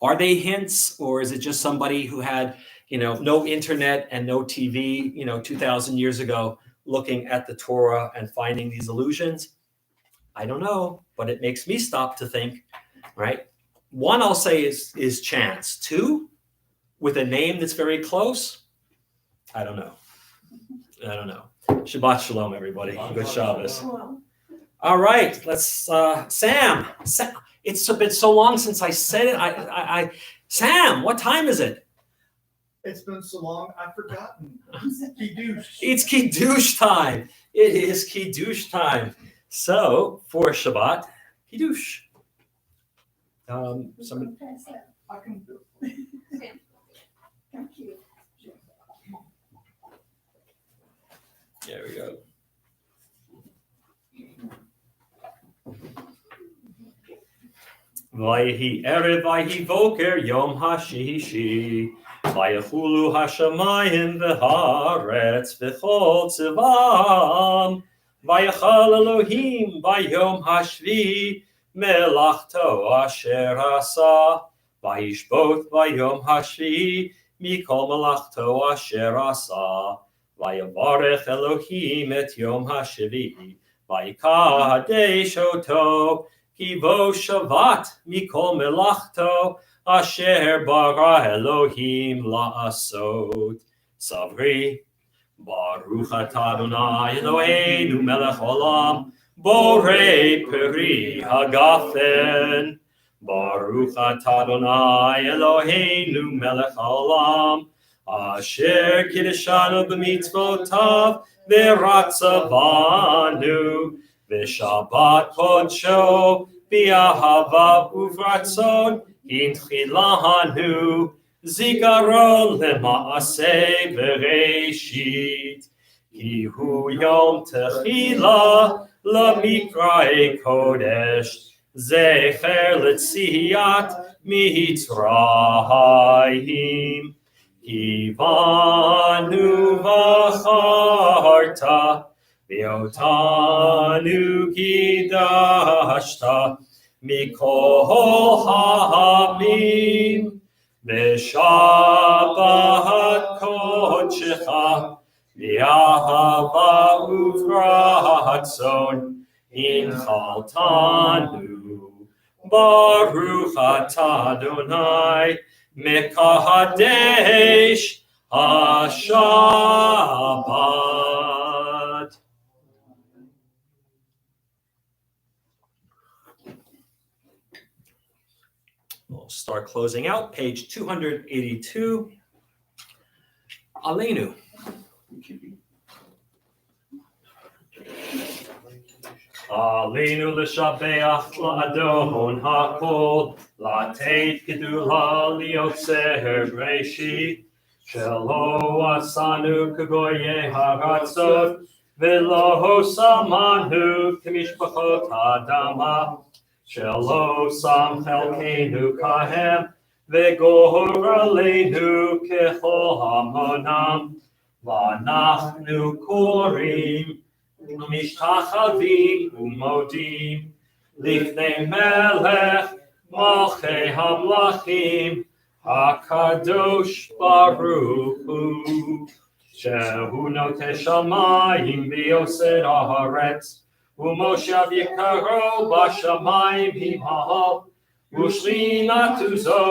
Are they hints, or is it just somebody who had, no internet and no TV, 2,000 years ago, looking at the Torah and finding these allusions? I don't know, but it makes me stop to think, right? 1, I'll say is chance. 2, with a name that's very close, I don't know. Shabbat shalom, everybody. Good Shabbos. All right, let's, Sam, it's been so long since I said it. Sam, what time is it? It's been so long, I've forgotten. Kiddush. It's Kiddush time. It is Kiddush time. So, for Shabbat, Kiddush. Somebody. I can do it. Thank you. There we go. Vayhi erev vayhi voker yom hashishi vayachulu hashamayim v'haaretz v'chol tzivam vayachal Elohim vayom hashvi melachto asher asa vayishboth vayom hashvi mikol melachto asher asa vayavarech Elohim et yom hashvi vayikadesh oto Kivo Shavat Mikol Melachto Asher Bara Elohim La'asot Savri Baruch Atah Adonai Eloheinu Melech Olam Borei Peri Hagafen Baruch atah Adonai Eloheinu melech haolam, asher kiddushanu b'mitzvotav v'ratzavanu v'shabbat kodsho b'ahava uvratzon hintchilanu zikaron lema'aseh v'reishit ki hu yom techila lamikra'e kodesh zecher letziyat mitzrayim kivanu v'charta v'otanu kidashta mikol ha'amim v'shabbat kodshecha v'ahava uvratzon inchaltanu Baruch atah Adonai mekadesh HaShabbat. We'll start closing out, page 282. Aleinu. Aleinu l'shabeach la'adon ha'kol la'teit gedula liotzer breishi shelo asanu kagoye haratzot v'lo samanu k'mishpachot ha'adama shelo sam chelkeinu kahem v'gor aleinu kechol hamonam v'anachnu korim Mishtachavim umodim Lifnei melech Malchei hamlachim Hakadosh Baruch Hu Shehu noteh shamayim v'yosed haaretz Umoshav yikaro b'shamayim himahal Ushlinatu zo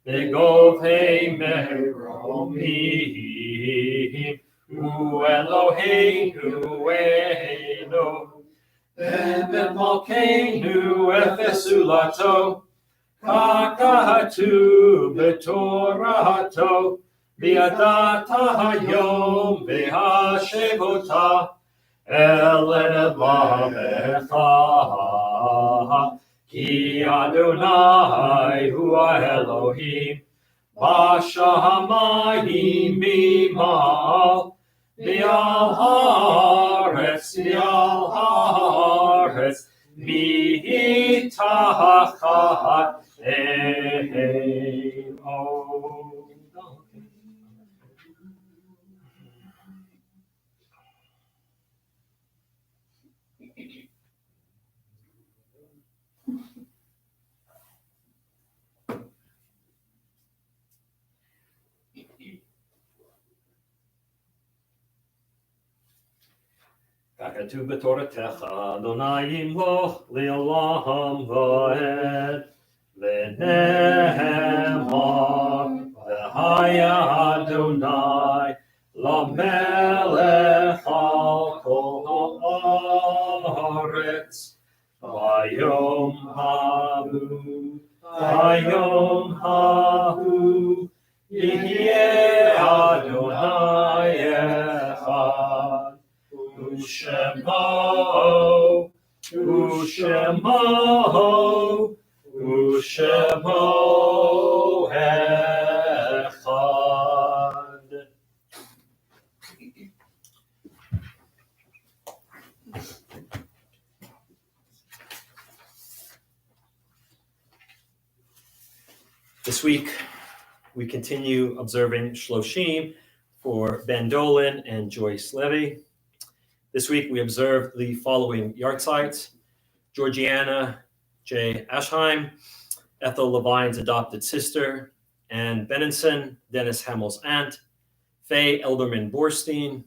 V'govhei meromim Eloheinu Eino V'malkeinu efesulato Kakahatu b'torahato V'yadata hayom v'hashevota Elevavecha Ki Adonai hu Elohim Bashamayim mimal V'al haaretz V'itachachat Eino. Kakatu b'toratecha Adonai yimloch li'olam va'ed v'nehemar v'haya Adonai lamelech al kol haaretz v'yom hahu yihyeh Adonai echad Ushemo echad. This week, we continue observing Shloshim for Ben Dolan and Joyce Levy. This week, we observed the following yahrzeits: Georgiana J. Ashheim, Ethel Levine's adopted sister, Ann Benenson, Dennis Hamill's aunt, Faye Elderman Borstein,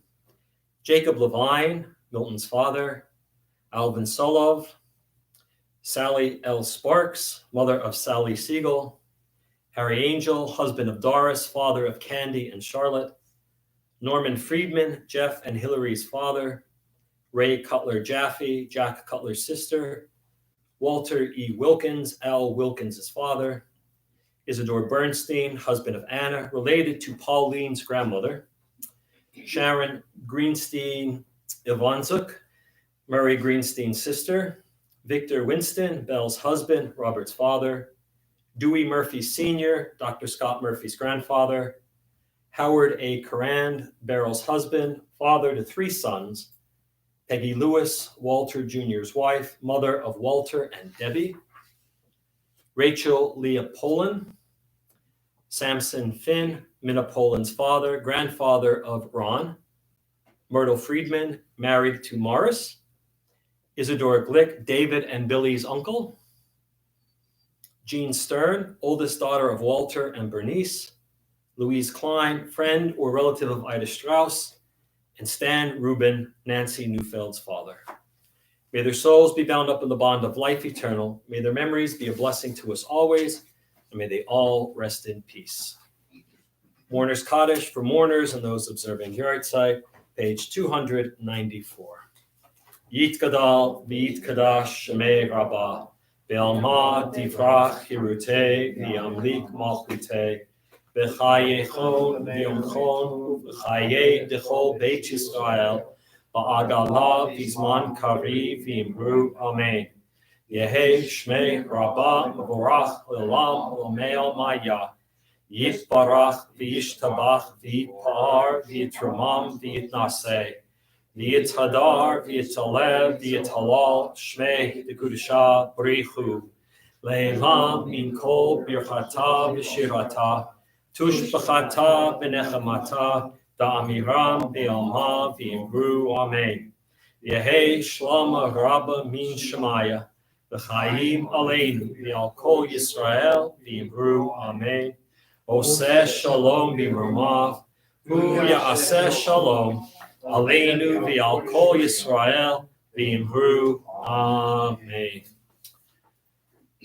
Jacob Levine, Milton's father, Alvin Solov, Sally L. Sparks, mother of Sally Siegel, Harry Angel, husband of Doris, father of Candy and Charlotte, Norman Friedman, Jeff and Hillary's father, Ray Cutler Jaffe, Jack Cutler's sister, Walter E. Wilkins, L. Wilkins' father. Isidore Bernstein, husband of Anna, related to Pauline's grandmother. Sharon Greenstein Ivanzuk, Murray Greenstein's sister. Victor Winston, Bell's husband, Robert's father. Dewey Murphy Sr., Dr. Scott Murphy's grandfather. Howard A. Carrand, Beryl's husband, father to 3 sons. Peggy Lewis, Walter Jr.'s wife, mother of Walter and Debbie. Rachel Leah Poland. Samson Finn, Minna Poland's father, grandfather of Ron. Myrtle Friedman, married to Morris. Isidore Glick, David and Billy's uncle. Jean Stern, oldest daughter of Walter and Bernice. Louise Klein, friend or relative of Ida Strauss. And Stan Rubin, Nancy Neufeld's father. May their souls be bound up in the bond of life eternal. May their memories be a blessing to us always. And may they all rest in peace. Mourner's Kaddish for mourners and those observing Yahrzeit, page 294. Yitgadal v'yitkadash shemei rabbah, ve'alma divrach hirutei v'yamlik malchutei, v'chayechon v'yomchon v'chayei dechol beit Yisrael, v'agala v'zman kariv v'imru amen. Yehei shmei rabbah v'vorach l'olam l'mei maya. Yitbarach v'yishtabach v'yitpar v'yitramam v'yitnaseh. V'yithadar v'yitalev v'yithalal shmei v'kudusha b'richu. Le'elam min kol birchata v'shirata. Tushbachata v'nechamata. Da'amiram v'alma v'imru amen. Yehei shlama rabba min shemaya. V'chaim aleinu v'al kol Yisrael v'imru amen. Oseh shalom b'mrumav, hu ya'aseh shalom, aleinu v'al kol Yisrael v'imru amen.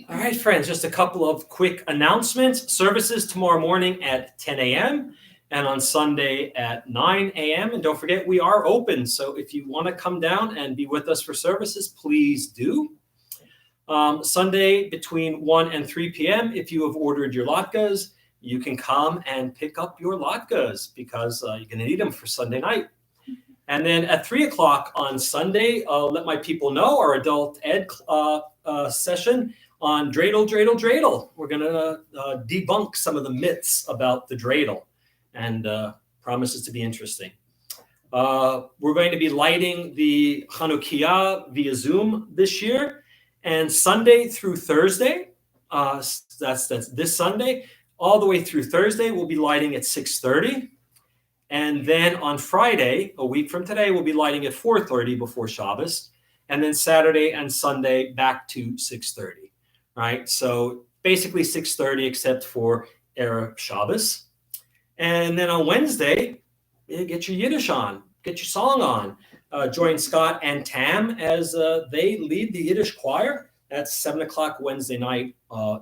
All right, friends, just a couple of quick announcements. Services tomorrow morning at 10 a.m. and on Sunday at 9 a.m. And don't forget, we are open. So if you want to come down and be with us for services, please do. Sunday between 1 and 3 p.m. If you have ordered your latkes, you can come and pick up your latkes because you're going to need them for Sunday night. And then at 3 o'clock on Sunday, let my people know our adult ed session on dreidel. We're going to debunk some of the myths about the dreidel, and promises to be interesting. We're going to be lighting the Hanukkah via Zoom this year, and Sunday through Thursday, that's this Sunday, all the way through Thursday, we'll be lighting at 6:30. And then on Friday, a week from today, we'll be lighting at 4:30 before Shabbos. And then Saturday and Sunday back to 6:30, right? So basically 6:30 except for Erev Shabbos. And then on Wednesday, get your Yiddish on, get your song on. Join Scott and Tam as they lead the Yiddish choir. That's 7 o'clock Wednesday night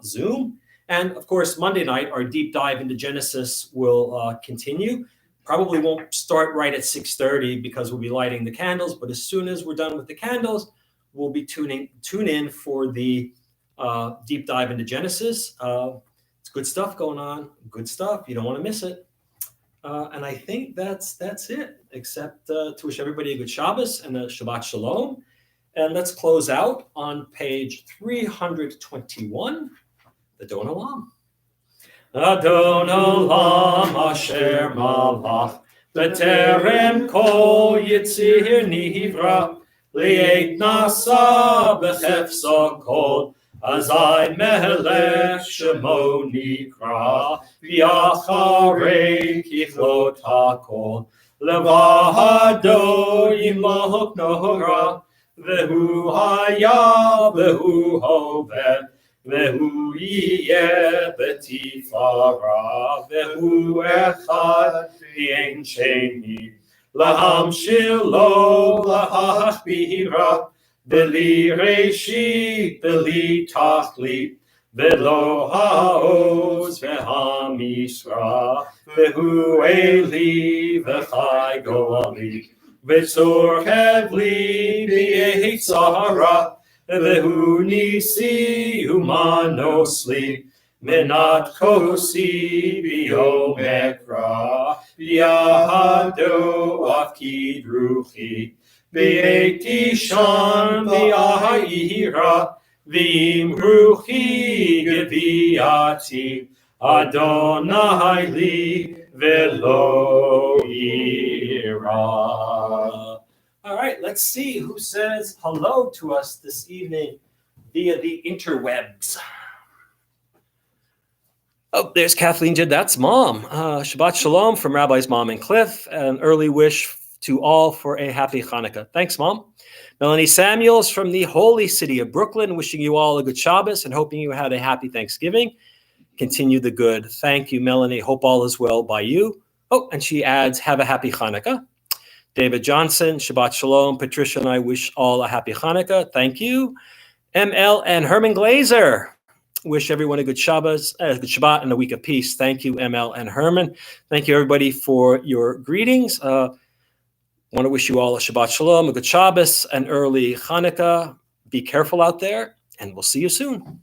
Zoom. And of course, Monday night, our deep dive into Genesis will continue. Probably won't start right at 6:30 because we'll be lighting the candles. But as soon as we're done with the candles, we'll be tune in for the deep dive into Genesis. It's good stuff going on. Good stuff. You don't want to miss it. And I think that's it, except to wish everybody a good Shabbos and a Shabbat Shalom. And let's close out on page 321, the Adon Olam. Adon Olam asher malach, b'terem kol yitzir nivra, li'et nasa b'chefsa kol, azai melech shemo nikra, v'yacharei kichlot hakol, levado yimlok nohra, vehu haya vehu hoved, vehu yeh betifara, vehu echad v'ein sheni, lahamshil lo lahachbira, beli reshit, beli tachlit, velo haoz v'hamishra, vehu eli v'chai goali, v'tzor hevli v'yehitzara, Vehu nisi humanosli, menat kosi biomekra, biahado afkid ruchi, be'eti shan bi'ahira, v'im ruchi geviati, Adonai li velo ira. All right, let's see who says hello to us this evening via the interwebs. Oh, there's Kathleen Jid. That's Mom. Shabbat Shalom from Rabbis Mom and Cliff. An early wish to all for a happy Hanukkah. Thanks, Mom. Melanie Samuels from the holy city of Brooklyn, wishing you all a good Shabbos and hoping you had a happy Thanksgiving. Continue the good. Thank you, Melanie. Hope all is well by you. Oh, and she adds, have a happy Hanukkah. David Johnson, Shabbat Shalom. Patricia and I wish all a happy Hanukkah. Thank you. ML and Herman Glazer wish everyone a good Shabbos, good Shabbat, and a week of peace. Thank you, ML and Herman. Thank you, everybody, for your greetings. Want to wish you all a Shabbat Shalom, a good Shabbos, an early Hanukkah. Be careful out there, and we'll see you soon.